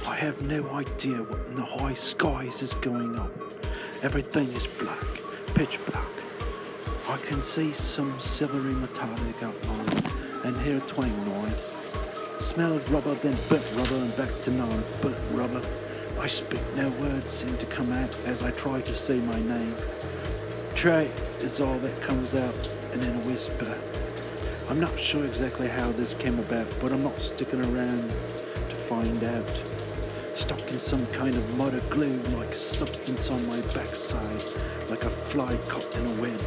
I have no idea what in the high skies is going on. Everything is black, pitch black. I can see some silvery metallic outline and hear a twang noise. Smell rubber, then burnt rubber, and back to non-burnt rubber. I speak, no words seem to come out as I try to say my name. Trey is all that comes out, and in a whisper. I'm not sure exactly how this came about, but I'm not sticking around to find out. Stuck in some kind of mud or glue-like substance on my backside, like a fly caught in a web.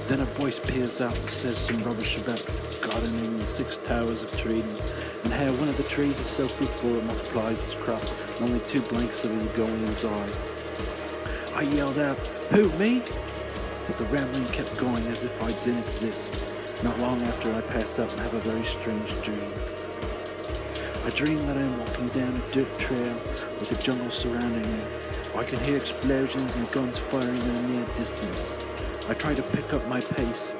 Then a voice peers out and says some rubbish about gardening the 6 towers of trees, and how one of the trees is so fruitful it multiplies its crop, and only 2 blinks of it go in his eye. I yelled out, "Who, me?" But the rambling kept going as if I didn't exist. Not long after I pass out and have a very strange dream. I dream that I'm walking down a dirt trail with the jungle surrounding me. I can hear explosions and guns firing in the near distance. I try to pick up my pace,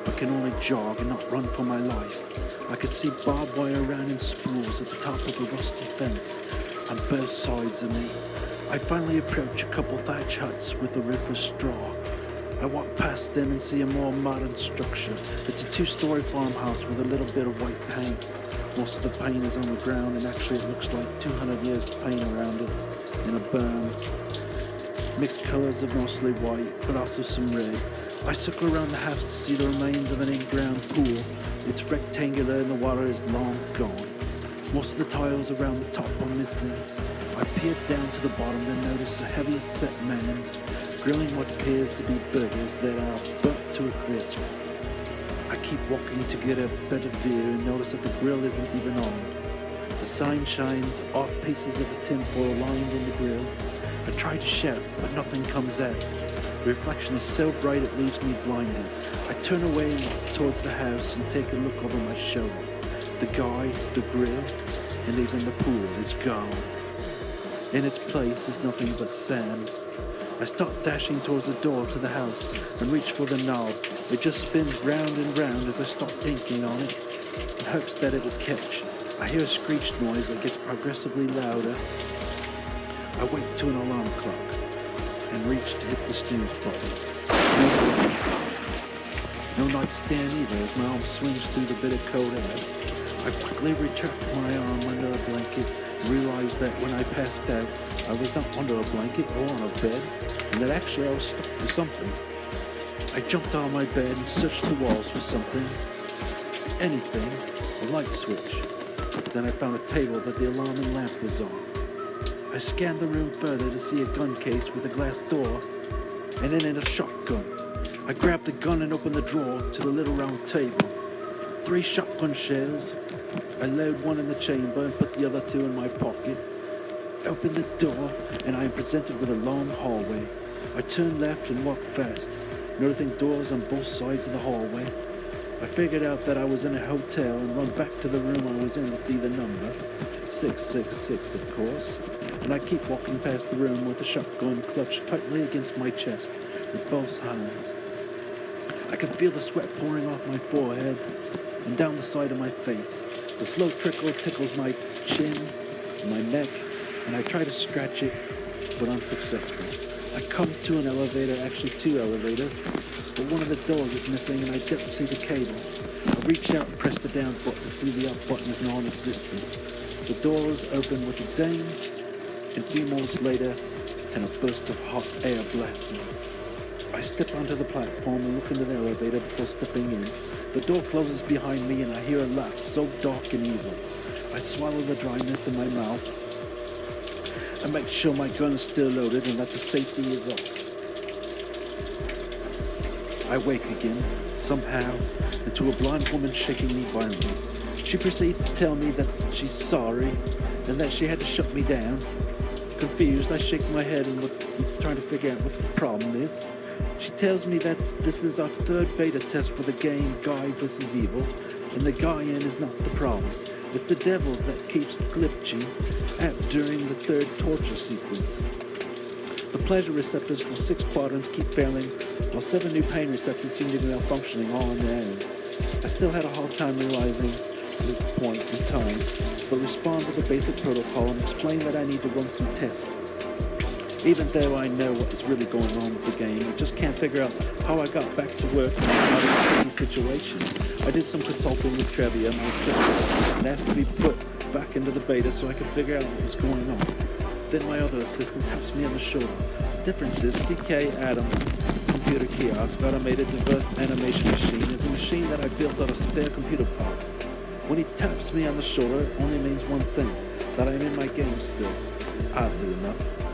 but can only jog and not run for my life. I could see barbed wire around in spools at the top of a rusty fence on both sides of me. I finally approach a couple thatch huts with a roof of straw. I walk past them and see a more modern structure. It's a 2-story farmhouse with a little bit of white paint. Most of the paint is on the ground, and actually it looks like 200 years of paint around it in a berm. Mixed colors of mostly white, but also some red. I circle around the house to see the remains of an in-ground pool. It's rectangular and the water is long gone. Most of the tiles around the top are missing. I peered down to the bottom and notice a heavily set man grilling what appears to be burgers that are burnt to a crisp. I keep walking to get a better view and notice that the grill isn't even on. The sign shines off pieces of the tinfoil lined in the grill. I try to shout, but nothing comes out. The reflection is so bright it leaves me blinded. I turn away and walk towards the house and take a look over my shoulder. The guy, the grill, and even the pool is gone. In its place is nothing but sand. I start dashing towards the door to the house and reach for the knob. It just spins round and round as I start yanking on it in hopes that it will catch. I hear a screech noise that gets progressively louder. I wait to an alarm clock and reach to hit the snooze button. No nightstand either as my arm swings through the bit of cold air. I quickly retract my arm under a blanket and realize that when I passed out, I was not under a blanket or on a bed, and that actually I was stuck to something. I jumped on my bed and searched the walls for something. Anything. A light switch. Then I found a table that the alarming lamp was on. I scanned the room further to see a gun case with a glass door, and in it a shotgun. I grabbed the gun and opened the drawer to the little round table. 3 shotgun shells. I load one in the chamber and put the other 2 in my pocket. Open the door, and I am presented with a long hallway. I turn left and walk fast, noticing doors on both sides of the hallway. I figured out that I was in a hotel and run back to the room I was in to see the number. 666, of course. And I keep walking past the room with the shotgun clutched tightly against my chest with both hands. I can feel the sweat pouring off my forehead and down the side of my face. The slow trickle tickles my chin, my neck, and I try to scratch it, but unsuccessful. I come to an elevator, actually 2 elevators, but one of the doors is missing and I don't see the cable. I reach out and press the down button to see the up button is non-existent. The doors open with a ding, and 3 moments later, and a burst of hot air blasts me. I step onto the platform and look into the elevator before stepping in. The door closes behind me and I hear a laugh so dark and evil. I swallow the dryness in my mouth. I make sure my gun is still loaded and that the safety is off. I wake again, somehow, into a blonde woman shaking me violently. She proceeds to tell me that she's sorry and that she had to shut me down. Confused, I shake my head and look, trying to figure out what the problem is. She tells me that this is our 3rd beta test for the game Guy vs. Evil, and the guy in is not the problem. It's the devils that keeps glitching out during the 3rd torture sequence. The pleasure receptors for 6 quadrants keep failing, while 7 new pain receptors seem to be malfunctioning all on their own. I still had a hard time realizing at this point in time but respond to the basic protocol and explain that I need to run some tests. Even though I know what is really going on with the game, I just can't figure out how I got back to work in a sticky situation. I did some consulting with Trevia, my assistant, and asked to be put back into the beta so I could figure out what was going on. Then my other assistant taps me on the shoulder. The difference is CK Adam Computer Kiosk Automated Diverse Animation Machine is a machine that I built out of spare computer parts. When he taps me on the shoulder, it only means one thing, that I'm in my game still, oddly enough.